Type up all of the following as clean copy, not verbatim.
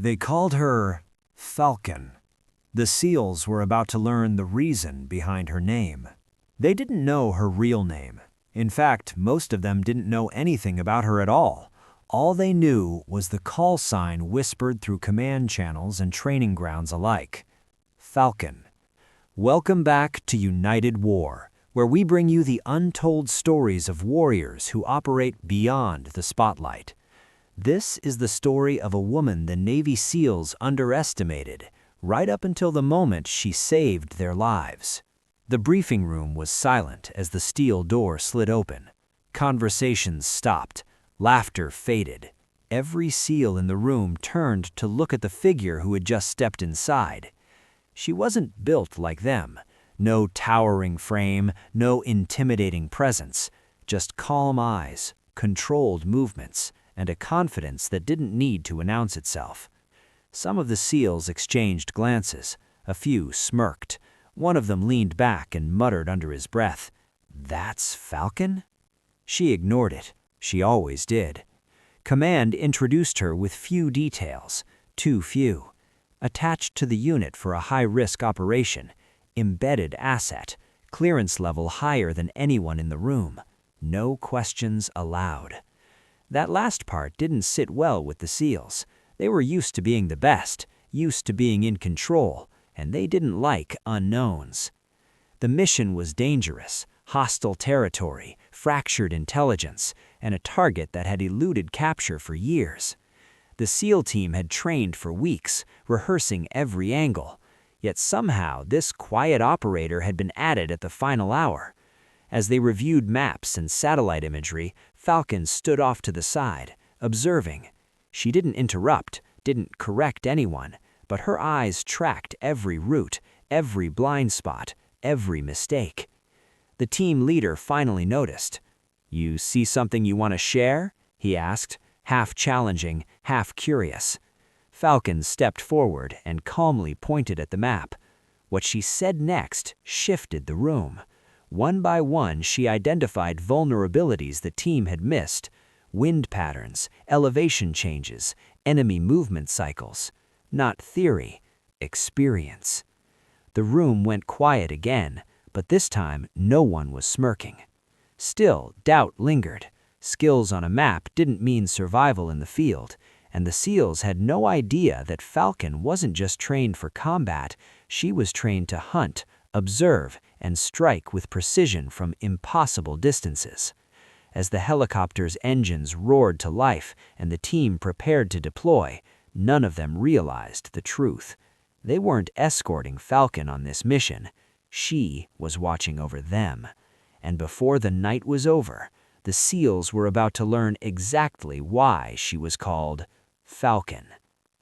They called her Falcon. The SEALs were about to learn the reason behind her name. They didn't know her real name. In fact, most of them didn't know anything about her at all. All they knew was the call sign whispered through command channels and training grounds alike. Falcon. Welcome back to United War, where we bring you the untold stories of warriors who operate beyond the spotlight. This is the story of a woman the Navy SEALs underestimated, right up until the moment she saved their lives. The briefing room was silent as the steel door slid open. Conversations stopped. Laughter faded. Every SEAL in the room turned to look at the figure who had just stepped inside. She wasn't built like them. No towering frame, no intimidating presence. Just calm eyes, controlled movements, and a confidence that didn't need to announce itself. Some of the SEALs exchanged glances. A few smirked. One of them leaned back and muttered under his breath, "That's Falcon?" She ignored it. She always did. Command introduced her with few details, too few. Attached to the unit for a high-risk operation, embedded asset, clearance level higher than anyone in the room. No questions allowed. That last part didn't sit well with the SEALs. They were used to being the best, used to being in control, and they didn't like unknowns. The mission was dangerous, hostile territory, fractured intelligence, and a target that had eluded capture for years. The SEAL team had trained for weeks, rehearsing every angle, yet somehow this quiet operator had been added at the final hour. As they reviewed maps and satellite imagery, Falcon stood off to the side, observing. She didn't interrupt, didn't correct anyone, but her eyes tracked every route, every blind spot, every mistake. The team leader finally noticed. "You see something you want to share?" he asked, half challenging, half curious. Falcon stepped forward and calmly pointed at the map. What she said next shifted the room. One by one, she identified vulnerabilities the team had missed: wind patterns, elevation changes, enemy movement cycles. Not theory, experience. The room went quiet again, but this time no one was smirking. Still, doubt lingered. Skills on a map didn't mean survival in the field, and the SEALs had no idea that Falcon wasn't just trained for combat, she was trained to hunt, observe, and strike with precision from impossible distances. As the helicopter's engines roared to life and the team prepared to deploy, none of them realized the truth. They weren't escorting Falcon on this mission. She was watching over them. And before the night was over, the SEALs were about to learn exactly why she was called Falcon.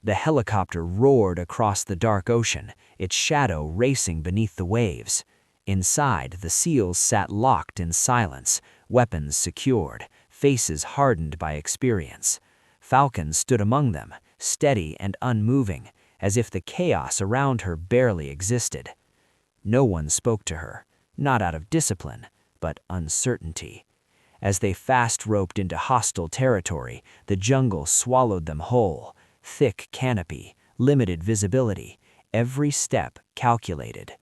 The helicopter roared across the dark ocean, its shadow racing beneath the waves. Inside, the SEALs sat locked in silence, weapons secured, faces hardened by experience. Falcon stood among them, steady and unmoving, as if the chaos around her barely existed. No one spoke to her, not out of discipline, but uncertainty. As they fast-roped into hostile territory, the jungle swallowed them whole. Thick canopy, limited visibility, every step calculated.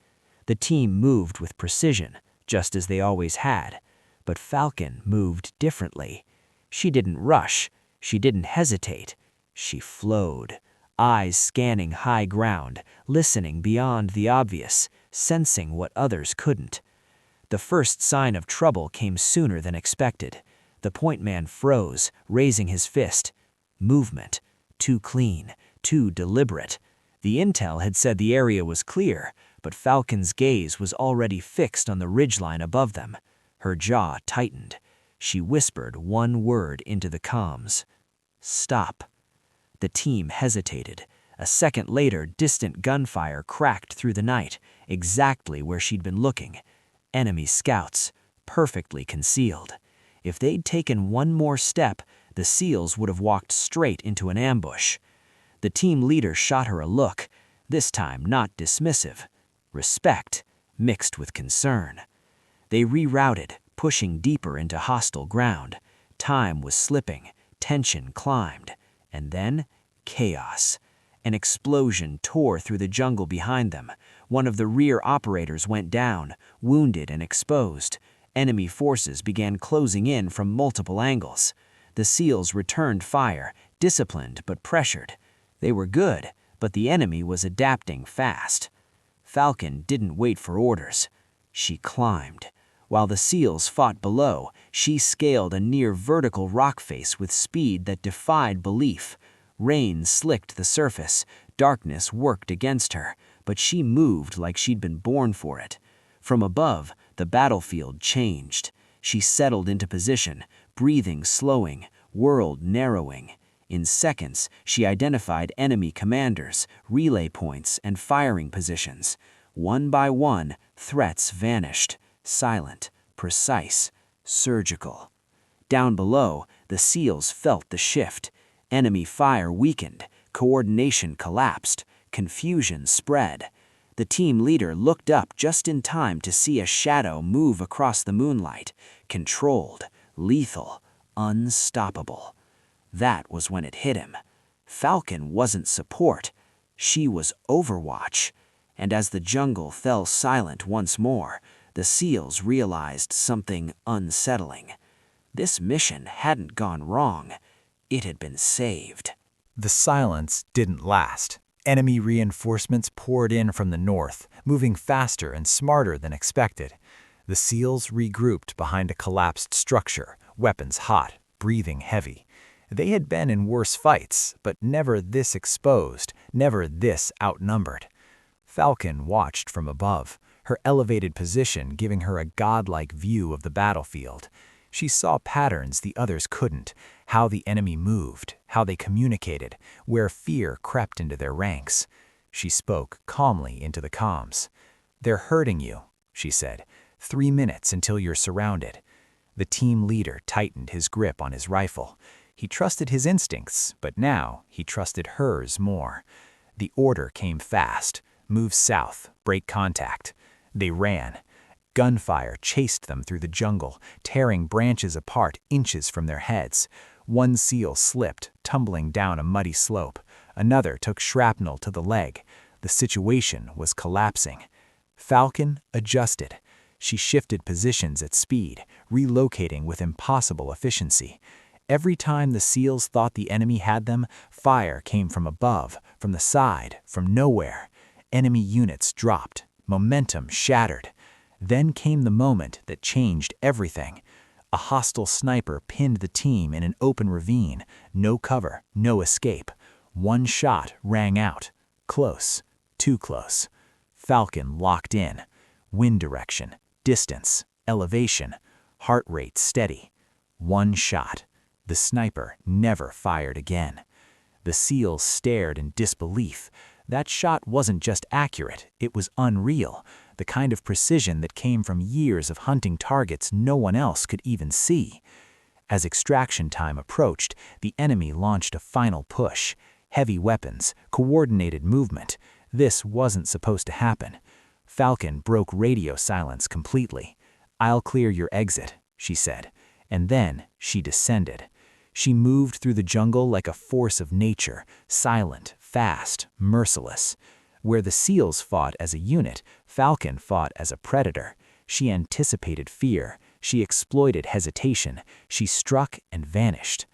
The team moved with precision, just as they always had, but Falcon moved differently. She didn't rush, she didn't hesitate. She flowed, eyes scanning high ground, listening beyond the obvious, sensing what others couldn't. The first sign of trouble came sooner than expected. The point man froze, raising his fist. Movement. Too clean, too deliberate. The intel had said the area was clear, but Falcon's gaze was already fixed on the ridgeline above them. Her jaw tightened. She whispered one word into the comms. "Stop." The team hesitated. A second later, distant gunfire cracked through the night, exactly where she'd been looking. Enemy scouts, perfectly concealed. If they'd taken one more step, the SEALs would have walked straight into an ambush. The team leader shot her a look, this time not dismissive. Respect, mixed with concern. They rerouted, pushing deeper into hostile ground. Time was slipping, tension climbed, and then chaos. An explosion tore through the jungle behind them. One of the rear operators went down, wounded and exposed. Enemy forces began closing in from multiple angles. The SEALs returned fire, disciplined but pressured. They were good, but the enemy was adapting fast. Falcon didn't wait for orders. She climbed. While the SEALs fought below, she scaled a near-vertical rock face with speed that defied belief. Rain slicked the surface, darkness worked against her, but she moved like she'd been born for it. From above, the battlefield changed. She settled into position, breathing slowing, world narrowing. In seconds, she identified enemy commanders, relay points, and firing positions. One by one, threats vanished. Silent, precise, surgical. Down below, the SEALs felt the shift. Enemy fire weakened, coordination collapsed, confusion spread. The team leader looked up just in time to see a shadow move across the moonlight, controlled, lethal, unstoppable. That was when it hit him. Falcon wasn't support. She was overwatch. And as the jungle fell silent once more, the SEALs realized something unsettling. This mission hadn't gone wrong. It had been saved. The silence didn't last. Enemy reinforcements poured in from the north, moving faster and smarter than expected. The SEALs regrouped behind a collapsed structure, weapons hot, breathing heavy. They had been in worse fights, but never this exposed, never this outnumbered. Falcon watched from above, her elevated position giving her a godlike view of the battlefield. She saw patterns the others couldn't, how the enemy moved, how they communicated, where fear crept into their ranks. She spoke calmly into the comms. "They're hurting you," she said. 3 minutes until you're surrounded." The team leader tightened his grip on his rifle. He trusted his instincts, but now he trusted hers more. The order came fast. Move south, break contact. They ran. Gunfire chased them through the jungle, tearing branches apart inches from their heads. One SEAL slipped, tumbling down a muddy slope. Another took shrapnel to the leg. The situation was collapsing. Falcon adjusted. She shifted positions at speed, relocating with impossible efficiency. Every time the SEALs thought the enemy had them, fire came from above, from the side, from nowhere. Enemy units dropped. Momentum shattered. Then came the moment that changed everything. A hostile sniper pinned the team in an open ravine. No cover, no escape. One shot rang out. Close. Too close. Falcon locked in. Wind direction, distance, elevation. Heart rate steady. One shot. The sniper never fired again. The SEALs stared in disbelief. That shot wasn't just accurate, it was unreal, the kind of precision that came from years of hunting targets no one else could even see. As extraction time approached, the enemy launched a final push. Heavy weapons, coordinated movement. This wasn't supposed to happen. Falcon broke radio silence completely. "I'll clear your exit," she said, and then she descended. She moved through the jungle like a force of nature, silent, fast, merciless. Where the SEALs fought as a unit, Falcon fought as a predator. She anticipated fear. She exploited hesitation. She struck and vanished.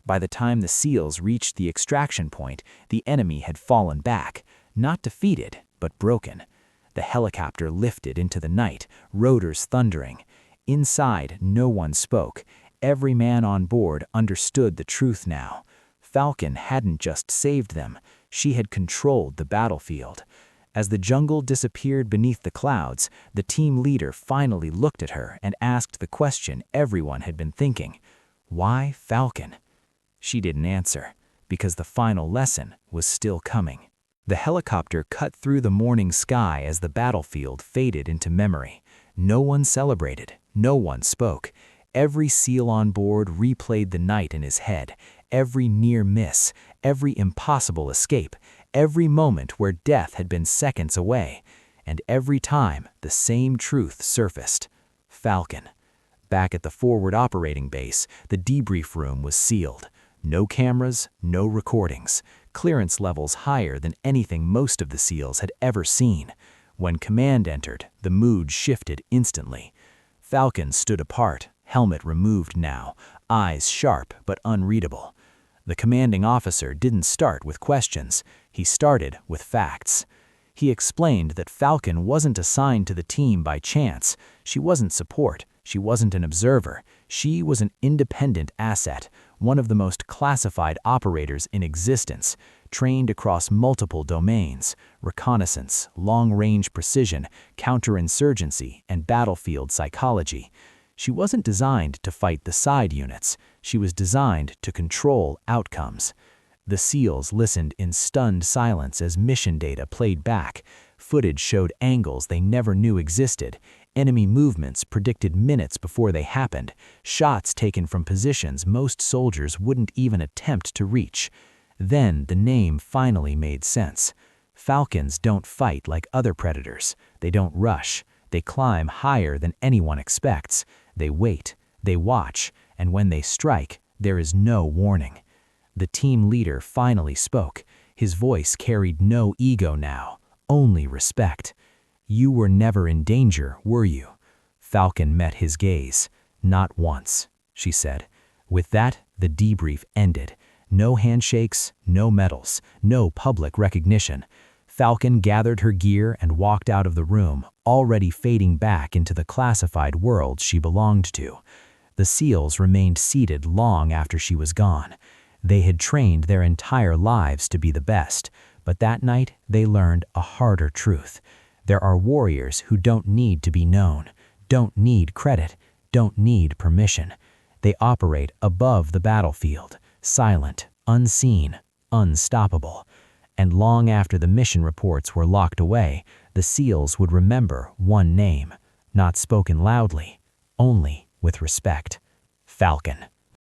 By the time the SEALs reached the extraction point, the enemy had fallen back, not defeated, but broken. The helicopter lifted into the night, rotors thundering. Inside, no one spoke. Every man on board understood the truth now. Falcon hadn't just saved them, she had controlled the battlefield. As the jungle disappeared beneath the clouds, the team leader finally looked at her and asked the question everyone had been thinking. Why Falcon? She didn't answer, because the final lesson was still coming. The helicopter cut through the morning sky as the battlefield faded into memory. No one celebrated, no one spoke. Every SEAL on board replayed the night in his head, every near miss, every impossible escape, every moment where death had been seconds away, and every time the same truth surfaced. Falcon. Back at the forward operating base, the debrief room was sealed. No cameras, no recordings. clearance levels higher than anything most of the SEALs had ever seen. When command entered, the mood shifted instantly. Falcon stood apart, helmet removed now, eyes sharp but unreadable. The commanding officer didn't start with questions, he started with facts. He explained that Falcon wasn't assigned to the team by chance. She wasn't support, she wasn't an observer. She was an independent asset, one of the most classified operators in existence, trained across multiple domains: reconnaissance, long-range precision, counterinsurgency, and battlefield psychology. She wasn't designed to fight the side units. She was designed to control outcomes. The SEALs listened in stunned silence as mission data played back. Footage showed angles they never knew existed. Enemy movements predicted minutes before they happened. Shots taken from positions most soldiers wouldn't even attempt to reach. Then the name finally made sense. Falcons don't fight like other predators. They don't rush. They climb higher than anyone expects. They wait, they watch, and when they strike, there is no warning. The team leader finally spoke. His voice carried no ego now, only respect. "You were never in danger, were you?" Falcon met his gaze. "Not once," she said. With that, the debrief ended. No handshakes, no medals, no public recognition. Falcon gathered her gear and walked out of the room, already fading back into the classified world she belonged to. The SEALs remained seated long after she was gone. They had trained their entire lives to be the best, but that night they learned a harder truth. There are warriors who don't need to be known, don't need credit, don't need permission. They operate above the battlefield, silent, unseen, unstoppable. And long after the mission reports were locked away, the SEALs would remember one name, not spoken loudly, only with respect: Falcon.